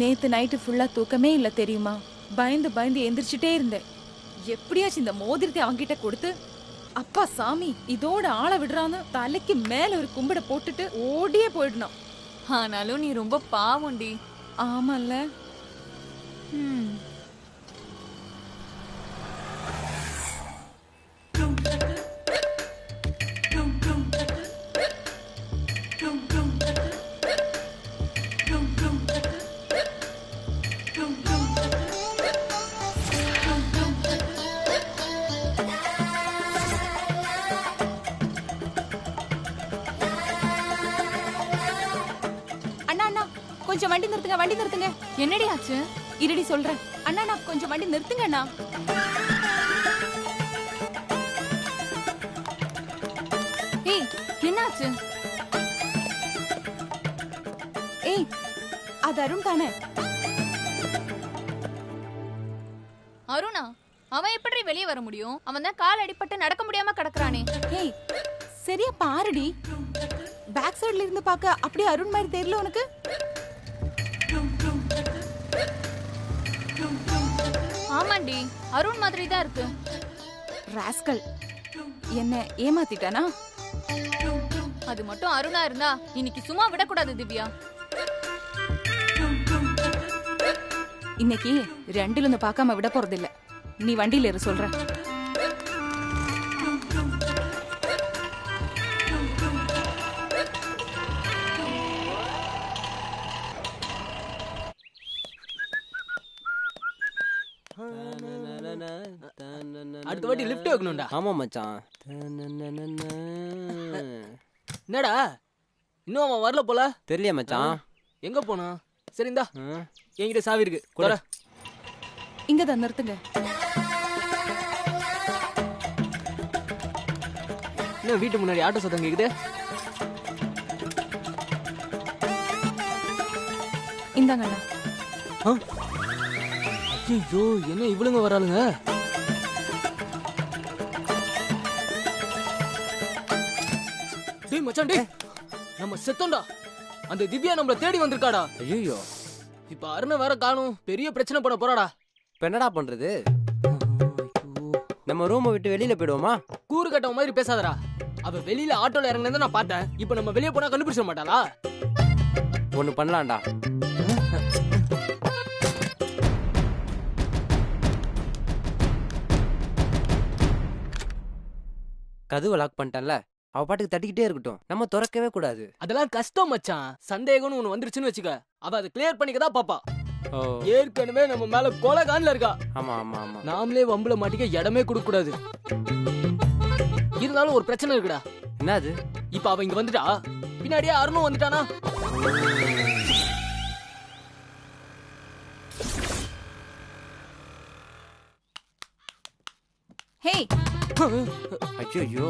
நேத்து நைட்டு ஃபுல்லா தூக்கமே இல்ல தெரியுமா? பயந்து பயந்து எந்திரிச்சிட்டே இருந்தேன். எப்படியாச்சும் இந்த மோதிரத்தை அவங்கிட்ட கொடுத்து, அப்பா சாமி இதோட ஆள விடுறான்னு தலைக்கு மேல ஒரு கும்பிட போட்டுட்டு ஓடியே போயிடணும். ஆனாலும் நீ ரொம்ப பாவம்டி. ஆமால்ல. கொஞ்சம் வண்டி நிறுத்துங்க, வண்டி நிறுத்துங்க. என்னடி ஆச்சு? இருடி சொல்றேன். அண்ணா கொஞ்சம் வண்டி நிறுத்துங்க அண்ணா. ஏய் என்னாச்சு? ஏய் அது அருண் தானே? அருணா? அவன் எப்படி வெளியே வர முடியும்? அவன் தான் கால் அடிபட்டு நடக்க முடியாம கிடக்குறானே. ஏய் சரியா பாருடி. பேக் சைடுல இருந்து பார்க்க அப்படியே அருண் மாதிரி தெரியல உனக்கு? ஆமாண்டி, அருண் மாதிரி தான் இருக்கு. ராஸ்கல் என்ன ஏமாத்திட்டானா? அது மட்டும் அருணா இருந்தா இன்னைக்கு சும்மா விடக்கூடாது திவ்யா. இன்னைக்கு ரெண்டுல இருந்து பார்க்காம விட போறது இல்ல. நீ வண்டியில இரு சொல்ற. அடுத்த வாட்டி லிஃப்ட் வைக்கணும்டா. ஆமா மச்சான். என்னடா இன்னும் அவன் வரல போல? தெரியல மச்சான். எங்க போனா? சரிந்தா என்கிட்ட சாவி இருக்கு. கூட இங்க தான் நிறுத்துங்க. என்ன வீட்டு முன்னாடி ஆட்டோ சத்தம் கேக்குது? இந்தாங்க அண்ணா. ஐயோ என்ன இவளுங்க வராளுங்க? டேய் மச்சான் டேய், நம்ம செத்தோம்டா. அந்த திவ்யா நம்மள தேடி வந்திருக்காடா. ஐயோ இப்ப அருண வேற காணும். பெரிய பிரச்சனை பண்ண போறாடா. இப்ப என்னடா பண்றது? நம்ம ரூமை விட்டு வெளியில போயிடுவோமா? கூறு கட்டவ மாதிரி பேசாதடா. அவ வெளியில ஆட்டோல இறங்குனத நான் பார்த்தேன். இப்ப நம்ம வெளிய போனா கண்டுபிடிச்ச மாட்டாளா? ஒண்ணு பண்ணலாம்டா. கதவை லாக் பண்ணிட்டான்ல, அவ பாட்டுக்கு தட்டிக்கிட்டே இருக்கட்டும். நம்ம திறக்கவே கூடாது. அதெல்லாம் கஷ்டம் மச்சான். சந்தேகம்னு ஒண்ணு வந்துருச்சுன்னு வச்சுக்க, அவ அதை கிளியர் பண்ணிக்கதான் பாப்பா. ஓ ஏற்கனவே நம்ம மேல கொலைகான்ல இருக்கா. ஆமா ஆமா ஆமா. நாமளே வம்புல மாட்டிக்க இடமே கொடுக்க கூடாது. இருந்தாலும் ஒரு பிரச்சனை இருக்குடா. என்னது? இப்ப அவ இங்க வந்துட்டா, பின்னாடியே அருணும் வந்துட்டானா? ஹே ஐயோ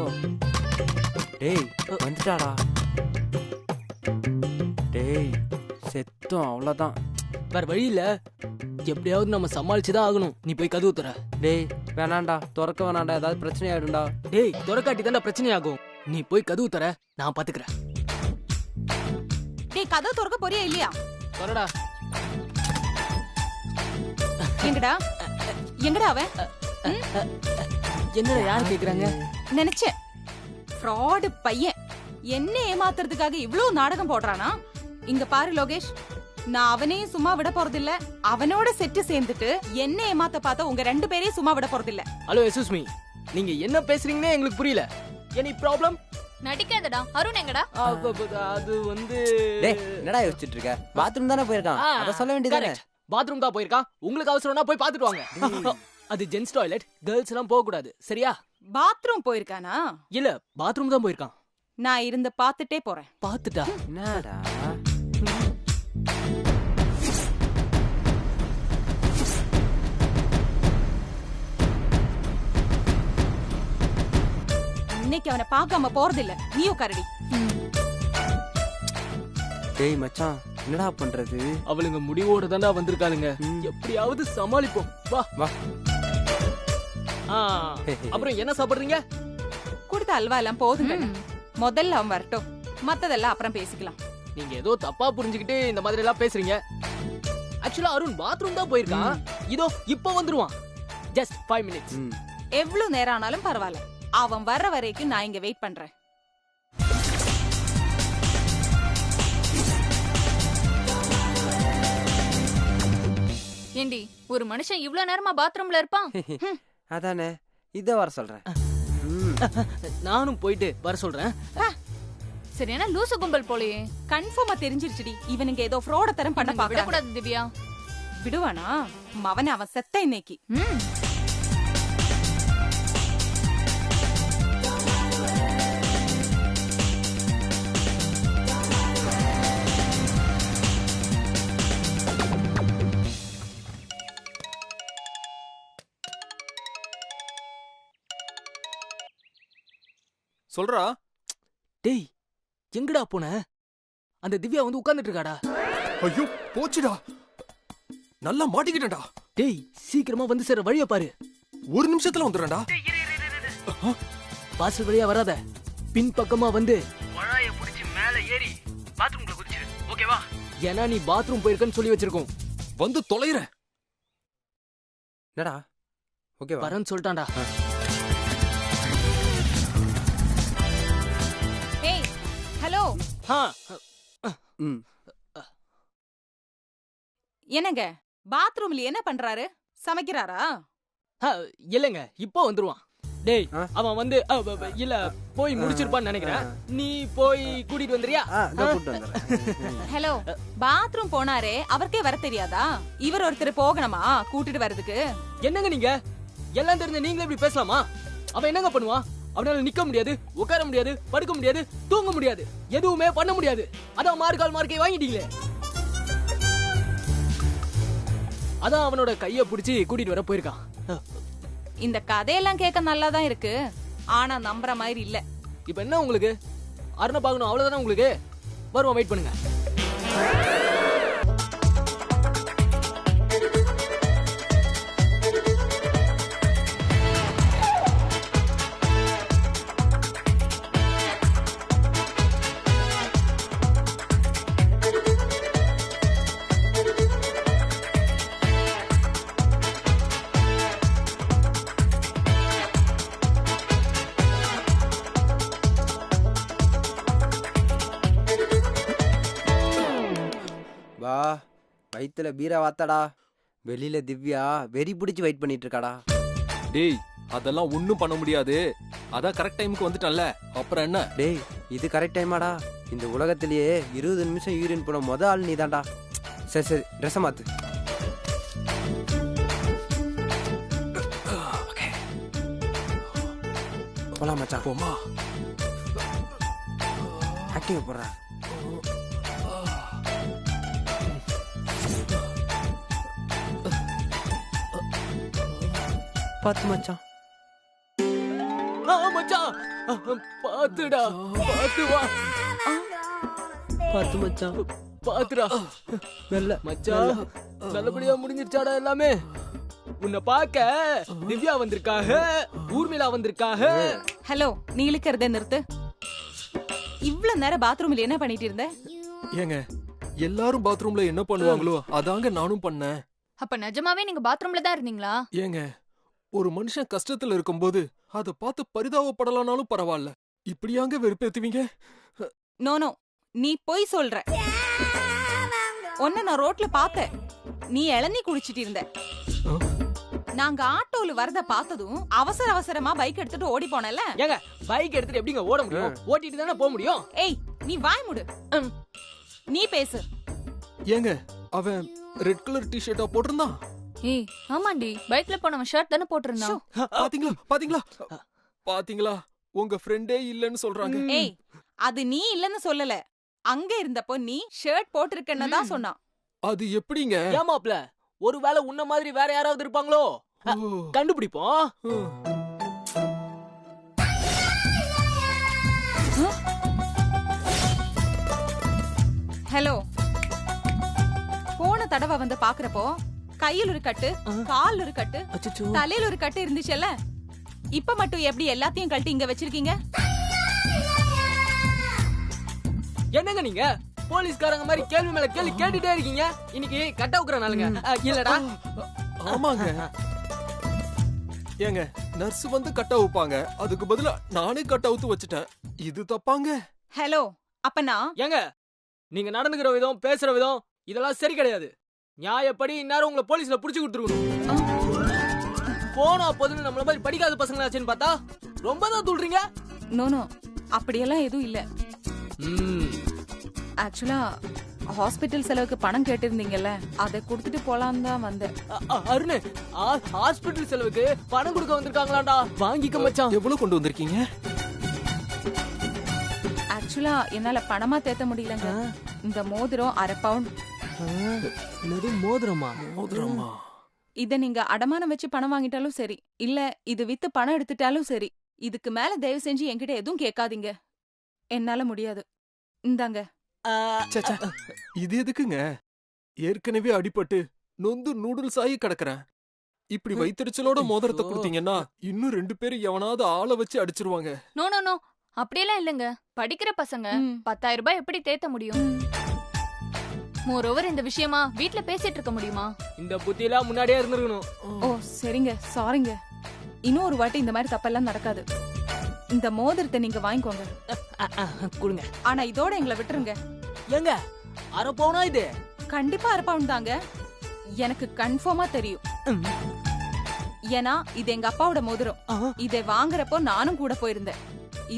டேய் வந்துட்டாடா. டேய் செத்தோம் அவ்வளவுதான். வேற வழி இல்ல. எப்படியாவது நம்ம சமாளிச்சுதான் ஆகணும். நீ போய் கதவு தர. டேய் வேணாண்டா, திறக்க வேணாண்டா, ஏதாவது பிரச்சனை ஆயிடும்டா. டேய் திறக்காட்டி தான்டா பிரச்சனை ஆகும். நீ போய் கதவு தர, நான் பாத்துக்கிறேன். டேய் கதவு திறக்க போறியா இல்லையா? வரடா. எங்கடா எங்கடா அவன்? என்னடா யார் கேக்குறாங்க? நினைச்சேன் ஃப்ராட் பையன் என்ன ஏமாத்துறதுக்காக இவ்வளவு நாடகம் போடுறானா? இங்க பாரு லோகேஷ், நான் அவனையும் சும்மா விட போறதில்ல. அவனோட செட்டு சேர்ந்துட்டு என்ன ஏமாத்த பார்த்தா உங்க ரெண்டு பேரையும் சும்மா விட போறதில்ல. ஹலோ எக்ஸ்கியூஸ் மீ, நீங்க என்ன பேசுறீங்கன்னே எங்களுக்கு புரியல. Any problem? நடிக்காதடா. அருண் எங்கடா? அது வந்து டேய் என்னடா யோசிச்சுட்டு இருக்க? பாத்ரூம் தானே போயிருக்கான், அத சொல்ல வேண்டியதானே? பாத்ரூம் தான் போயிருக்கான். உங்களுக்கு அவசரம்னா போய் பாத்துட்டு வாங்க. அது ஜென்ஸ் டாய்லெட், கேர்ள்ஸ் எல்லாம் போக கூடாது. சரியா? பாத்ரூம் போயிருக்கானா? இல்ல பாத்ரூம் தான் போயிருக்கான். நான் இருந்து பாத்துட்டே போறேன். பாத்துட்டா? என்னடா இன்னைக்கு அவனை பார்க்காம போறதில்ல. நீ உட்காரடி. டேய் மச்சான் என்னடா பண்றது? அவளுங்க முடிவோட தாண்டா வந்திருக்காளுங்க. எப்படியாவது சமாளிப்போம். வா வா. அப்புறம் என்ன சாப்பிடுறீங்க? கொடுத்த அல்வா எல்லாம் போதுங்க. முதல்ல அவன் வரட்டும், மத்ததெல்லாம் அப்புறம் பேசிக்கலாம். நீங்க ஏதோ தப்பா புரிஞ்சுக்கிட்டு இந்த மாதிரி எல்லாம் பேசுறீங்க. ஆக்சுவலா அருண் பாத்ரூம் தான் போயிருக்கான். இதோ இப்போ வந்துருவான். Just 5 minutes. எவ்வளவு நேரம் ஆனாலும் பரவாயில்ல, அவன் வர்ற வரைக்கும் நான் இங்க வெயிட் பண்றேன். ஏண்டி ஒரு மனுஷன் இவ்ளோ நேரமா பாத்ரூம்ல இருப்பான்? அதானே, இத வர சொல்றேன். நானும் போயிட்டு வர சொல்றேன். சரியான லூசு கும்பல் போலயே. கன்ஃபார்மா தெரிஞ்சிருச்சுடி, இவனுங்க ஏதோ ஃப்ராட தரம் பண்ண பாக்குறாங்க. விடக்கூடாது திவ்யா. விடுவானா? மவனை அவன் செத்த இன்னைக்கு. சொல்றா. டேய், எங்கடா போன? அந்த திவ்யா வந்து உட்கார்ந்துட்டு இருக்காடா. ஐயோ போச்சுடா, நல்லா மாட்டிக்கிட்டேன்டா. டேய், சீக்கிரமா வந்து சேர வழிய பாரு. ஒரு நிமிஷத்துல வந்துடுறேன்டா. வாசல் வழியா வராத, பின் பக்கமா வந்து மழைய புடிச்சு மேல ஏறி பாத்ரூம்ல குதிச்சிரு. ஓகேவா? ஏன்னா நீ பாத்ரூம் போயிருக்கன்னு சொல்லி வச்சிருக்கோம். வந்து தொலைறேன். என்னடா? ஓகேவா? வரேன்னு சொல்லிட்டான்டா. ஏய், ஹலோ. என்னங்க பாத்ரூம்ல என்ன பண்றாரு? சமைக்கிறாரா? இல்லங்க, இப்போ வந்துருவான். டேய், அவன் வந்து இல்ல போய் முடிச்சிருப்பான்னு நினைக்கிறேன். நீ போய் கூட்டிட்டு வந்துறியா? ஹலோ, பாத்ரூம் போனாரே, அவருக்கே வர தெரியாதா? இவர் ஒருத்தர் போகணுமா கூட்டிட்டு வரதுக்கு? என்னங்க நீங்க எல்லாம் தெரிஞ்ச நீங்களே இப்படி பேசலாமா? அவன் என்னங்க பண்ணுவான்? அவனால நிக்க முடியாது, உட்கார முடியாது, படுக்க முடியாது, தூங்க முடியாது, எதுவுமே பண்ண முடியாது. அதான் மார்க்கால் மார்க்கை வாங்கிட்டீங்களே. அதான் அவனோட கைய புடிச்சு கூட்டிட்டு வர போயிருக்கான். இந்த கதையெல்லாம் கேட்க நல்லாதான் இருக்கு, ஆனா நம்புற மாதிரி இல்ல. இப்ப என்ன உங்களுக்கு? அருணை பார்க்கணும் அவ்வளவுதானே உங்களுக்கு? வருவோம், வெயிட் பண்ணுங்க. வா, வயித்துல பீரா வாத்தாடா. வெளியில திவ்யா வெறி பிடிச்சு வெயிட் பண்ணிட்டு இருக்காடா. டேய், அதெல்லாம் ஒண்ணும் பண்ண முடியாது. அதான் கரெக்ட் டைமுக்கு வந்துட்டல்ல, அப்புறம் என்ன? டேய், இது கரெக்ட் டைமாடா? இந்த உலகத்திலேயே 20 நிமிஷம் யூரின் போன முத ஆள் நீ தான்டா. சரி சரி, ட்ரெஸ் மாத்து. போலாம் மச்சான். போமா. ஆக்டிவ் போடுறா. பாத்து மச்சான். மச்சான், பாத்துடா, பாத்து வா. பாத்து மச்சான், பாத்துடா. நல்ல மச்சான், நல்லபடியா முடிஞ்சிருச்சாடா எல்லாமே? உன்னை பார்க்க திவ்யா வந்திருக்காக, ஊர்மிளா வந்திருக்காக. ஹலோ, நீ இழுக்கிறத நிறுத்து. இவ்வளவு நேரம் பாத்ரூம்ல என்ன பண்ணிட்டு இருந்த? ஏங்க, எல்லாரும் பாத்ரூம்ல என்ன பண்ணுவாங்களோ அதாங்க நானும் பண்ணேன். அப்ப நிஜமாவே நீங்க பாத்ரூம்ல தான் இருந்தீங்களா? ஏங்க, ஒரு மனுஷன் கஷ்டத்துல இருக்கும்போது அத பார்த்து பரிதாபப்படலானாலும் பரவாயில்ல, இப்படியாங்க வெறுப்பேத்துவீங்க? நோ நோ, நீ போய் சொல்ற. உன்னை நான் ரோட்ல பார்த்தேன், நீ இளநீ குடிச்சிட்டு இருந்த. நாங்க ஆட்டோல வரத பார்த்ததும் அவசர அவசரமா பைக் எடுத்துட்டு ஓடி போனல. ஏங்க, பைக் எடுத்துட்டு எப்படிங்க ஓட முடியும்? ஓட்டிட்டு தானே போக முடியும். ஏய், நீ வாய் மூடு. நீ பேசு. ஏங்க, அவன் ரெட் கலர் டி-ஷர்ட்டா போட்டிருந்தான். ஏய், ஆமாண்டி, பைக்ல போனவன் ஷர்ட் தானே போட்டிருந்தான். பாத்தீங்களா பாத்தீங்களா பாத்தீங்களா, உங்க ஃப்ரெண்டே இல்லன்னு சொல்றாங்க. ஏய், அது நீ இல்லன்னு சொல்லல. அங்க இருந்தப்போ நீ ஷர்ட் போட்டிருக்கன்னு தான் சொன்னான். அது எப்படிங்க? ஏமாப்ல, ஒருவேளை உன்ன மாதிரி வேற யாராவது இருப்பாங்களோ? கண்டுபிடிப்போம். ஹலோ, போன தடவை வந்து பாக்குறப்போ கையில் ஒரு கட்டு, கால் ஒரு கட்டு, தலையில ஒரு கட்டு இருந்துச்சுல்ல. இப்ப மட்டும் எப்படி எல்லாத்தையும் கழட்டி இங்க வச்சிருக்கீங்க? என்னங்க நீங்க போலீஸ்காரங்க மாதிரி கேள்வி மேல கேள்வி கேட்டுட்டே இருக்கீங்க. இன்னைக்கு கட்ட உக்குற நாளுங்க. இல்லடா ஆமாங்க. ஏங்க நர்ஸ் வந்து கட்ட வைப்பாங்க, அதுக்கு பதிலா நானே கட்ட அவுத்து வச்சுட்டேன். இது தப்பாங்க? ஹலோ அப்பனா ஏங்க நீங்க நடந்துக்கிற விதம் பேசுற விதம் இதெல்லாம் சரி கிடையாது. நியாயப்படி இந்நேரம் உங்களை போலீஸ்ல புடிச்சு கொடுத்துருக்கணும். போனா போதுன்னு நம்மள மாதிரி படிக்காத பசங்களாச்சுன்னு பார்த்தா ரொம்ப தான் துள்றீங்க. நோ அப்படியெல்லாம் எதுவும் இல்ல. ஆக்சுவலா ஹாஸ்பிட்டல் செலவுக்கு பணம் கேட்டிருந்தீங்கல்ல, அதை கொடுத்துட்டு போலாம் தான் வந்தேன். அருண், ஹாஸ்பிட்டல் செலவுக்கு பணம் கொடுக்க வந்திருக்காங்களாடா. வாங்கிக்க மச்சான். எவ்வளவு கொண்டு வந்திருக்கீங்க? ஆக்சுவலா என்னால பணமா தேத்த முடியலங்க. இந்த மோதிரம் 1/2 பவுண்ட். மோதிரமா? மோதிரமா? இத நீங்க அடமானம் வச்சு பணம் வாங்கிட்டாலும் சரி, இல்ல இது வித்து பணம் எடுத்துட்டாலும் சரி, இதுக்கு மேல தயவு செஞ்சு என்கிட்ட எதுவும் கேட்காதீங்க. என்னால முடியாது. இந்தாங்க. சச்சா, இது எதுக்குங்க? ஏற்கனவே அடிபட்டு நொந்து நூடுல்ஸ் ஆகி கிடக்குறேன். இப்படி வயித்தறிச்சலோட மோதிரத்தை கொடுத்தீங்கன்னா இன்னும் 2 பேர் எவனாவது ஆளை வச்சு அடிச்சிருவாங்க. நோ நோ நோ, அப்படியெல்லாம் இல்லங்க. படிக்கிற பசங்க 10,000 ரூபாய் எப்படி தேத்த முடியும்? மோரோவர் இந்த விஷயமா வீட்ல பேசிட்டு இருக்க முடியுமா? இந்த புத்தியெல்லாம் முன்னாடியே இருந்திருக்கணும். ஓ சரிங்க, சாரிங்க. இன்னும் ஒரு வாட்டி இந்த மாதிரி தப்பெல்லாம் நடக்காது. இந்த மோதிரத்தை நீங்க வாங்கிக்கோங்க. கொடுங்க. ஆனா இதோட எங்களை விட்டுருங்க. ஏங்க 1/2 பவுனா இது? கண்டிப்பா 1/2 பவுண்ட் தாங்க. எனக்கு கன்ஃபார்மா தெரியும். ஏன்னா இது எங்க அப்பாவோட மோதிரம். இதை வாங்குறப்போ நானும் கூட போயிருந்தேன்.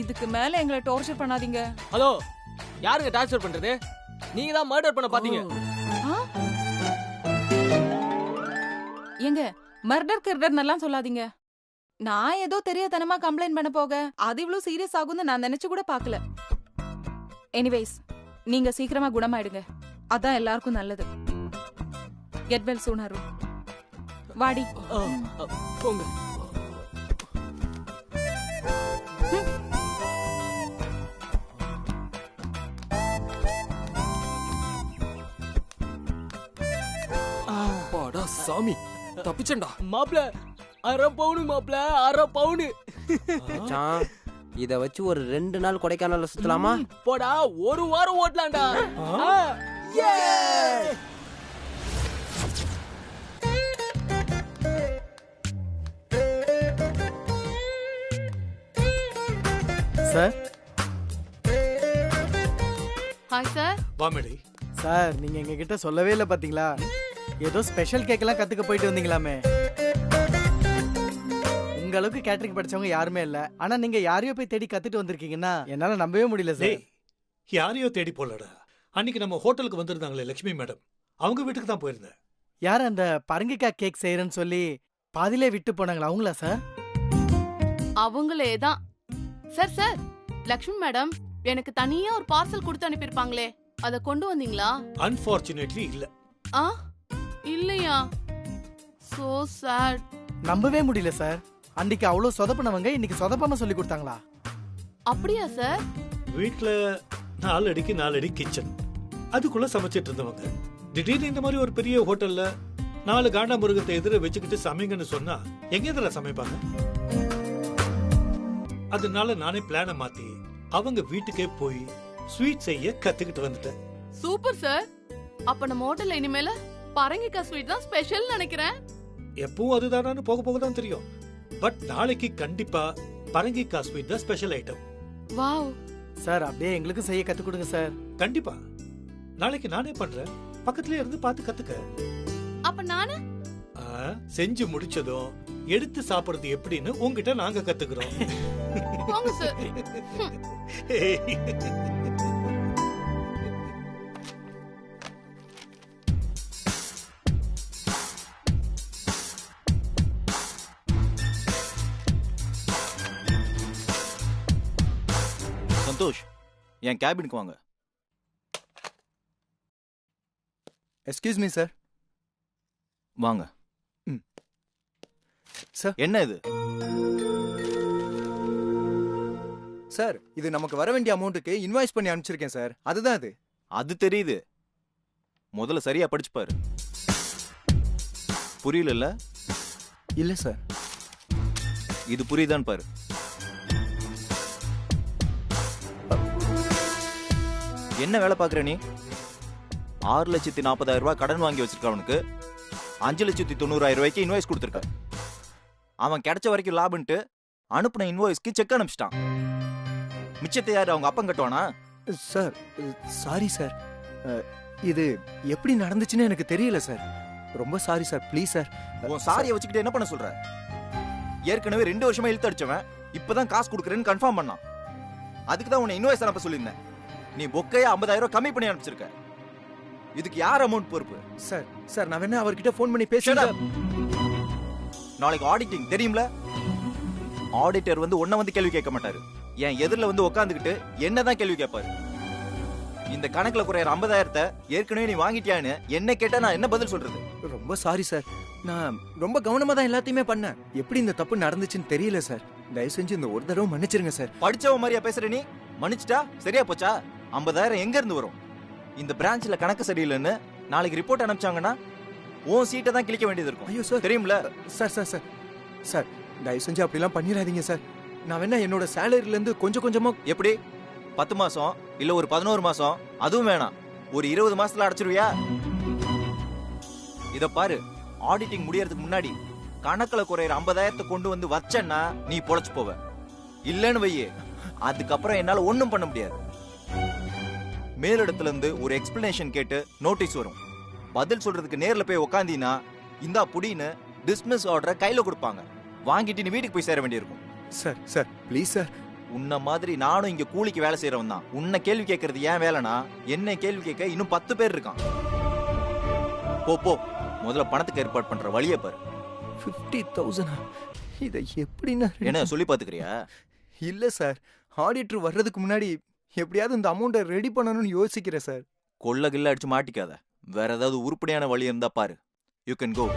இதுக்கு மேல எங்களை டார்ச்சர் பண்ணாதீங்க. ஹலோ, யாருங்க டார்ச்சர் பண்றது? நீங்க தான் மர்டர் பண்ண பாத்தீங்க. ஏங்க மர்டர் கிர்டர்னெல்லாம் சொல்லாதீங்க. நான் ஏதோ தெரியாதனமா கம்ப்ளைண்ட் பண்ண போக அது இவ்வளவு சீரியஸ் ஆகும்னு நான் நினைச்சு கூட பாக்கல. எனிவேஸ், நீங்க சீக்கிரமா குணமாயிடுங்க. அதான் எல்லாருக்கும் நல்லது. கெட் வெல் சூன் அருண். வாடி. போங்க. பாடா சாமி, தப்பிச்சண்டா. மாப்ள 1/2 பவுனு மாப்ள, 1/2 பவுனு. மச்சான், இத வச்சு ஒரு 2 நாள் கொடைக்கானல்ல சுத்தலாமா? போடா, 1 வாரம் ஓட்டலாம்டா. சார். Hi sir. வாமேடி. சார், நீங்க எங்க கிட்ட சொல்லவே இல்லை பாத்தீங்களா? ஏதோ ஸ்பெஷல் கேக்கெல்லாம் கத்துக்க போயிட்டு வந்தீங்களாமே. உங்க அளவுக்கு கேட்டரிங் படிச்சவங்க யாருமே இல்ல. ஆனா நீங்க யாரையோ போய் தேடி கத்துட்டு வந்திருக்கீங்கன்னா என்னால நம்பவே முடியல சார். யாரையோ தேடி போலடா. அன்னைக்கு நம்ம ஹோட்டலுக்கு வந்திருந்தாங்களே லட்சுமி மேடம், அவங்க வீட்டுக்கு தான் போயிருந்தேன். யார் அந்த பரங்கிக்காய் கேக் செய்யறேன்னு சொல்லி பாதிலே விட்டு போனாங்களா, அவங்களா சார்? அவங்களே தான் சார். சார், லக்ஷ்மி மேடம் எனக்கு தனியா ஒரு பார்சல் கொடுத்து அனுப்பியிருப்பாங்களே, அதை கொண்டு வந்தீங்களா? அன்பார்ச்சுனேட்லி இல்ல. ஆ இல்லையா? So sad. நம்பவே முடியல சார். அன்னைக்கு அவ்வளவு சொதப்பினவங்க இன்னைக்கு சொதப்பாம சொல்லி கொடுத்தாங்களா? அப்படியா சார்? வீட்டுல 4 அடிக்கு 4 அடி கிச்சன், அதுக்குள்ள சமைச்சிட்டு இருந்தவங்க திடீர்னு இந்த மாதிரி ஒரு பெரிய ஹோட்டல்ல 4 காண்டா மிருகத்தை எதிர வச்சுக்கிட்டு சமைங்கன்னு சொன்னா எங்க எதிர சமைப்பாங்க? அதனால நானே பிளான மாத்தி அவங்க வீட்டுக்கே போய் ஸ்வீட் செய்ய கத்துக்கிட்டு வந்துட்டேன். Super sir. அப்ப நம்ம ஹோட்டல்ல இனிமேல பரங்கிக்காய் ஸ்வீட் தான் ஸ்பெஷல் நினைக்கிறேன். எப்பவும் அதுதானு போக போக தான் தெரியும். பட் நாளைக்கு கண்டிப்பா பரங்கிக்காய் ஸ்வீட் தான் ஸ்பெஷல் ஐட்டம். வாவ் சார், அப்படியே எங்களுக்கும் செய்ய கத்து கொடுங்க சார். கண்டிப்பா நாளைக்கு நானே பண்றேன், பக்கத்துல இருந்து பார்த்து கத்துக்க. அப்ப நானு செஞ்சு முடிச்சதும் எடுத்து சாப்பிடுறது எப்படின்னு உங்ககிட்ட நாங்க கத்துக்கிறோம். போங்க சார். சந்தோஷ், என் கேபினுக்கு வாங்க. Excuse me sir. வாங்க. சார். என்ன இது? சார், இது நமக்கு வர வேண்டிய அமௌண்ட்டுக்கு இன்வாய்ஸ் பண்ணி அனுப்பிச்சிருக்கேன் சார். அதுதான் அது. அது தெரியுது, முதல்ல சரியா படிச்சு பாரு. புரியல? இல்ல சார். இது புரியுதான்னு பாரு. என்ன வேலை பாக்குற நீ? 6,40,000 ரூபாய் கடன் வாங்கி வச்சிருக்கவனுக்கு 5,90,000 ரூபாய்க்கு இன்வாய்ஸ் கொடுத்துருக்க. அவன் கிடைச்ச வரைக்கும் லாபன்ட்டு அனுப்புன இன்வாய்ஸ்க்கு செக் அனுப்பிச்சிட்டான். மிச்சத்தை யாரு அவங்க அப்பன் கட்டுவானா? சார் சாரி சார், இது எப்படி நடந்துச்சுன்னு எனக்கு தெரியல சார். ரொம்ப சாரி சார், ப்ளீஸ் சார். உன் சாரியை வச்சுக்கிட்டு என்ன பண்ண சொல்ற? ஏற்கனவே 2 வருஷமா இழுத்து அடிச்சவன் இப்பதான் காசு கொடுக்குறேன்னு கன்ஃபார்ம் பண்ணான். அதுக்கு தான் உன்னை இன்வாய்ஸ் அனுப்ப சொல்லியிருந்தேன். நீ பொக்கையா 50,000 ரூபாய் கம்மி பண்ணி அனுப்பிச்சிருக்க. இதுக்கு யார் அமௌண்ட் பொறுப்பு? சார் சார் நான் வேணா அவர்கிட்ட ஃபோன் பண்ணி பேசுறேன். நாளைக்கு ஆடிட்டிங் தெரியும்ல? ஆடிட்டர் வந்து உன்னை வந்து கேள்வி கேட்க மாட்டாரு. என் எதிரில் வந்து உட்காந்துக்கிட்டு என்னதான் கேள்வி கேட்பாரு. இந்த கணக்குல குறையிற 50,000 ஏற்கனவே நீ வாங்கிட்டியான்னு என்ன கேட்டா நான் என்ன பதில் சொல்றது? ரொம்ப சாரி சார், நான் ரொம்ப கவனமா தான் எல்லாத்தையுமே பண்ணேன். எப்படி இந்த தப்பு நடந்துச்சுன்னு தெரியல சார். தயவு செஞ்சு இந்த ஒரு தடவை மன்னிச்சிருங்க சார். படிச்சவ மாதிரியா பேசுற நீ? மன்னிச்சிட்டா சரியா போச்சா? 50,000 எங்க இருந்து வரும்? இந்த பிரான்ச்ல கணக்கு சரியில்லைன்னு நாளைக்கு ரிப்போர்ட் அனுப்பிச்சாங்கன்னா உன் சீட்டை தான் கிளிக்க வேண்டியது இருக்கும். ஐயோ சார், தெரியும்ல? சார் சார் சார் சார் தயவு செஞ்சு அப்படிலாம் பண்ணிடாதீங்க சார். நான் வேணா என்னோட சேலரில இருந்து கொஞ்சம் கொஞ்சமா. எப்படி 10 மாசம் இல்ல ஒரு 11 மாசம்? அதுவும் வேணாம், ஒரு 20 மாசத்துல அடைச்சிருவியா? இத பாரு, ஆடிட்டிங் முடியறதுக்கு முன்னாடி கணக்குல குறையிற 50,000 கொண்டு வந்து வச்சேன்னா நீ பொழைச்சு போவ. இல்லன்னு வையே, அதுக்கப்புறம் என்னால ஒண்ணும் பண்ண முடியாது. மேலிடத்துல இருந்து ஒரு எக்ஸ்பிளனேஷன் கேட்டு நோட்டீஸ் வரும். பதில் சொல்றதுக்கு நேர்ல போய் உக்காந்தீனா இந்தா புடின்னு டிஸ்மிஸ் ஆர்டரை கையில கொடுப்பாங்க. வாங்கிட்டு நீ வீட்டுக்கு போய் சேர வேண்டியிருக்கும். Sir sir please sir. உன்ன மாதிரி நானும் இங்க கூலிக்கு வேலை செய்யறவன் தான். உன்னை கேள்வி கேட்கறது ஏன் வேலைனா, என்ன கேள்வி கேட்க இன்னும் 10 பேர் இருக்கான். போ போ, முதல்ல பணத்துக்கு ஏற்பாடு பண்ற வழியை பாரு. 50,000 இதை எப்படி என்ன சொல்லி பாத்துக்கிறியா? இல்ல சார், ஆடிட்டர் வர்றதுக்கு முன்னாடி எப்படியாவது இந்த அமௌண்ட்டை ரெடி பண்ணணும்னு யோசிக்கிறேன் சார். கொள்ள கில்ல அடிச்சு மாட்டிக்காத. வேற ஏதாவது உருப்படியான வழி இருந்தா பாரு. You can go.